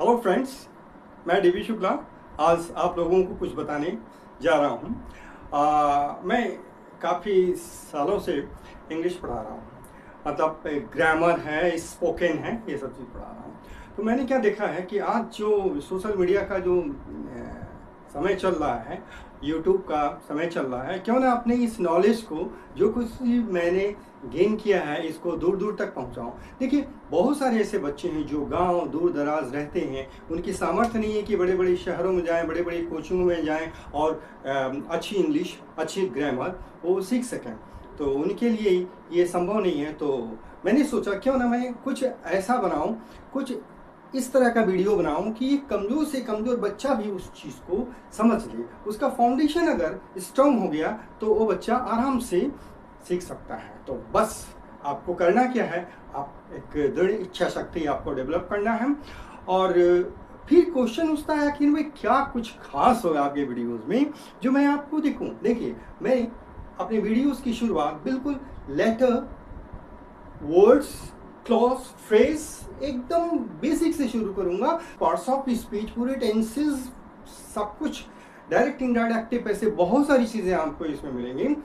Hello friends, मैं dB Shukla आज आप लोगों को कुछ बताने जा रहा हूँ। मैं काफ़ी सालों से इंग्लिश पढ़ा रहा हूँ, मतलब ग्रामर है, स्पोकन है, ये सब चीज़ पढ़ा रहा हूँ। तो मैंने क्या देखा है कि आज जो सोशल मीडिया का जो समय चल रहा है, यूट्यूब का समय चल रहा है, क्यों ना अपने इस नॉलेज को जो कुछ भी मैंने गेन किया है इसको दूर दूर तक पहुंचाऊं। देखिए, बहुत सारे ऐसे बच्चे हैं जो गांव दूर दराज रहते हैं, उनकी सामर्थ्य नहीं है कि बड़े बड़े शहरों में जाएं, बड़े बड़े कोचिंगों में जाएं और अच्छी इंग्लिश, अच्छी ग्रामर वो सीख सकें। तो उनके लिए ये संभव नहीं है। तो मैंने सोचा क्यों ना मैं कुछ ऐसा बनाऊं, कुछ इस तरह का वीडियो बनाऊं कि कमज़ोर से कमज़ोर बच्चा भी उस चीज़ को समझ ले। उसका फाउंडेशन अगर स्ट्रांग हो गया तो वो बच्चा आराम से सीख सकता है। तो बस आपको करना क्या है, आप एक दृढ़ इच्छा शक्ति आपको डेवलप करना है। और फिर क्वेश्चन उठता है कि भाई क्या कुछ खास होगा आपके वीडियोज़ में जो मैं आपको दिखूं। देखिए, मैं अपने वीडियोज़ की शुरुआत बिल्कुल लेटर, वर्ड्स, क्लॉज, फ्रेज एकदम बेसिक से शुरू करूंगा। पार्ट्स ऑफ स्पीच, पूरे टेंसेस, सब कुछ, डायरेक्ट इनडायरेक्ट, ऐसे बहुत सारी चीजें आपको इसमें मिलेंगी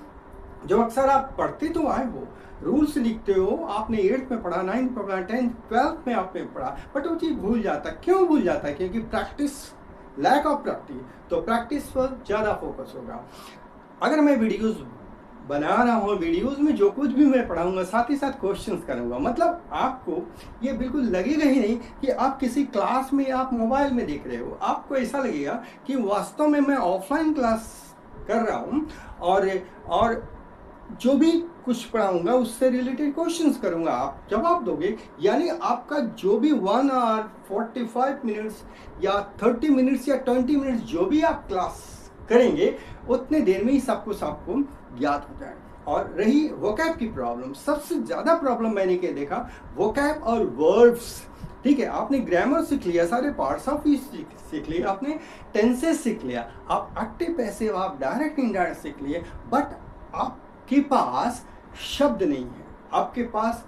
जो अक्सर आप पढ़ते तो आए हो, रूल्स लिखते हो, आपने 8th में पढ़ा, 9th में पढ़ा, 10th 12th में आपने पढ़ा, बट वो चीज़ भूल जाता है। क्यों भूल जाता है? क्योंकि प्रैक्टिस, लैक ऑफ प्रैक्टिस। तो प्रैक्टिस पर ज़्यादा फोकस होगा। अगर मैं वीडियोस बना रहा हूँ, वीडियोस में जो कुछ भी मैं पढ़ाऊंगा साथ ही साथ क्वेश्चंस करूंगा, मतलब आपको ये बिल्कुल लगेगा ही नहीं कि आप किसी क्लास में, आप मोबाइल में देख रहे हो। आपको ऐसा लगेगा कि वास्तव में मैं ऑफलाइन क्लास कर रहा हूँ और जो भी कुछ पढ़ाऊंगा उससे रिलेटेड क्वेश्चंस करूंगा, आप जवाब दोगे। यानी आपका जो भी 1 आवर 45 मिनट्स या 30 मिनट्स या 20 मिनट्स जो भी आप क्लास करेंगे उतने देर में ही सब कुछ आपको ज्ञात हो जाएगा। और रही वोकैब की प्रॉब्लम, सबसे ज़्यादा प्रॉब्लम मैंने क्या देखा, वोकैब और वर्ब्स। ठीक है, आपने ग्रामर सीख लिया, सारे पार्ट्स ऑफ स्पीच सीख लिए, आपने टेंसेस सीख लिया, आप एक्टिव पैसिव, आप डायरेक्ट इनडायरेक्ट सीख लिए, बट आपके पास शब्द नहीं है, आपके पास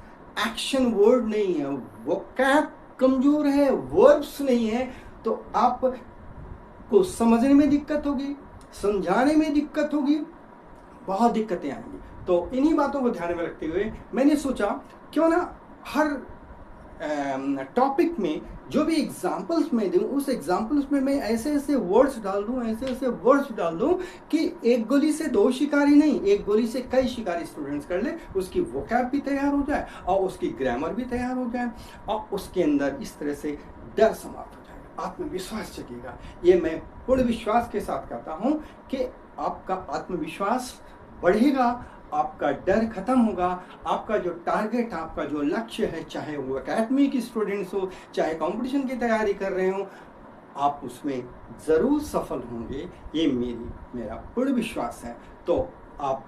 एक्शन वर्ड नहीं है, वोकैब कमजोर है, वर्ब्स नहीं है, तो आप को समझने में दिक्कत होगी, समझाने में दिक्कत होगी, बहुत दिक्कतें आएंगी। तो इन्हीं बातों को ध्यान में रखते हुए मैंने सोचा क्यों ना हर टॉपिक में जो भी एग्जाम्पल्स मैं दूं, उस एग्जाम्पल्स में मैं ऐसे ऐसे वर्ड्स डाल दूं, ऐसे ऐसे वर्ड्स डाल दूं कि एक गोली से 2 शिकारी नहीं, एक गोली से कई शिकारी स्टूडेंट्स कर ले, उसकी वोकैब भी तैयार हो जाए और उसकी ग्रामर भी तैयार हो जाए और उसके अंदर इस तरह से डर समाप्त हो जाएगा, आत्मविश्वास जगेगा। ये मैं पूर्ण विश्वास के साथ कहता हूँ कि आपका आत्मविश्वास बढ़ेगा, आपका डर खत्म होगा, आपका जो टारगेट, आपका जो लक्ष्य है, चाहे वो एकेडमिक स्टूडेंट्स हो, चाहे कंपटीशन की तैयारी कर रहे हो, आप उसमें ज़रूर सफल होंगे, ये मेरा पूर्ण विश्वास है। तो आप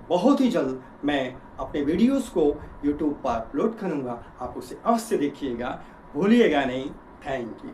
बहुत ही जल्द मैं अपने वीडियोस को यूट्यूब पर अपलोड करूँगा, आप उसे अवश्य देखिएगा, भूलिएगा नहीं। Thank you.